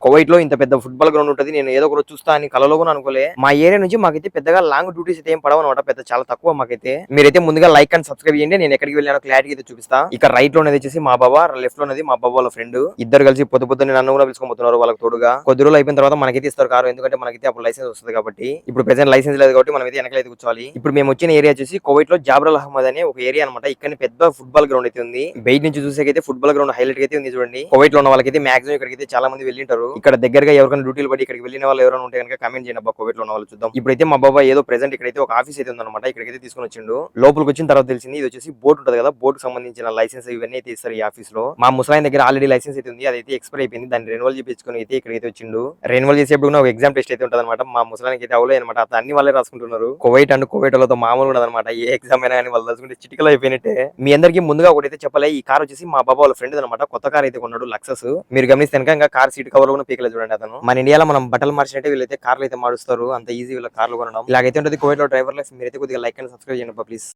Kuwait లో ఇంత పెద్ద ఫుట్బాల్ గ్రౌండ్ ఉంటుంది, నేను ఏదో ఒక రోజు చూస్తా అని కలలో కూడా అనుకోలే. మా ఏరియా నుంచి మాకైతే పెద్దగా లాంగ్ డ్యూటీస్ అయితే ఏం పడవు అనమాట, పెద్ద చాలా తక్కువ మాకైతే. మీరైతే ముందుగా లైక్ అండ్ సబ్స్క్రైబ్ చేయండి, నేను ఎక్కడికి వెళ్ళానో క్లారిటీ అయితే చూపిస్తా. ఇక్కడ రైట్ లో ఉన్నది వచ్చేసి మా బాబా, లెఫ్ట్ లో ఉన్నది మా బాబా వాళ్ళ ఫ్రెండ్. ఇద్దరు కలిసి పొద్దున్నే నన్ను కూడా పిలుచుకోబోతున్నారు వాళ్ళకి తోడుగా. కొద్ది రోజులు అయిపోయిన తర్వాత మనకైతే ఇస్తారు కారు, ఎందుకంటే మనకైతే అప్పుడు లైసెన్స్ వస్తుంది కాబట్టి. ఇప్పుడు ప్రెసెంట్ లైసెన్స్ లేదు కాబట్టి మనం అయితే వెనకలైతే కూర్చోవాలి. ఇప్పుడు మేము వచ్చిన ఏరియా వచ్చేసి కువైట్ లో జాబ్రల్ అహ్మద్ అనే ఒక ఏరియా అనమాట. ఇక్కడ పెద్ద ఫుట్బాల్ గ్రౌండ్ అయితే ఉంది. బయట నుంచి చూసేకైతే ఫుట్బాల్ గ్రౌండ్ హైలైట్ అయితే ఉంది చూడండి. కువైట్ లో ఉన్న వాళ్ళకైతే మాక్సిమం ఇక్కడికైతే చాలా మంది వెళ్ళింటారు. ఇక్కడ దగ్గరగా ఎవరికైనా డ్యూటీలు పడి ఇక్కడికి వెళ్ళిన వాళ్ళు ఎవరైనా ఉంటే కనుక కామెంట్ చేయండి అబ్బా, కువైట్ లో ఉన్న వాళ్ళు. చూద్దాం. ఇప్పుడైతే మా బాబా ఏదో ప్రెసెంట్ ఇక్కడైతే ఒక ఆఫీస్ అయితే ఉందన్నమాట, ఇక్కడికైతే తీసుకుని వచ్చిండు. లోపలికి వచ్చిన తర్వాత తెలిసింది ఇది వచ్చేసి బోట్ ఉంటుంది కదా, బోట్ కి సంబంధించిన లైసెన్స్ ఇవన్నీ అయితే ఇస్తారు ఈ ఆఫీస్ లో. మా ముసలాయన దగ్గర ఆల్రెడీ లైసెన్స్ అయితే ఉంది, అదైతే ఎక్స్పైర్ అయిపోయింది. దాన్ని రెన్యువల్ చేయించుకుని అయితే ఇక్కడికైతే వచ్చిండు. రెన్యువల్ చేసేప్పుడు ఒక ఎగ్జామ్ టెస్ట్ అయితే ఉంటుంది అనమాట. మా ముసలానికి అయితే అవలే అనమాట, అన్ని వాళ్ళే రాసుకుంటున్నారు. కువైట్ అండ్ కువైట్ వాళ్ళతో మామూలు ఉండదు అనమాట, ఏ ఎగ్జామ్ అయినా కానీ వాళ్ళు రాసుకుంటే చిటికలు అయిపోయినట్టే. మీ అందరికీ ముందుగా ఒకటైతే చెప్పలే, ఈ కార్ వచ్చేసి మా బాబా వాళ్ళ ఫ్రెండ్ అనమాట, కొత్త కార్ అయితే కొన్నాడు లక్సస్. మీరు గమనిస్తే ఇంకా కార్ సీట్ కవర్ కూడా పీకలేదు చూడండి అతను. మన ఇండియాలో మనం బట్టలు మార్చినట్టే వీళ్ళైతే కార్లు అయితే మారుస్తారు, అంత ఈజీ వీళ్ళ కార్లు కొనడం. ఇలాగైతే ఉంటుంది కువైట్ లో డ్రైవర్ లైఫ్. మీరైతే కొద్దిగా లైక్ అండ్ సబ్స్క్రైబ్ చేయండి ప్లీజ్.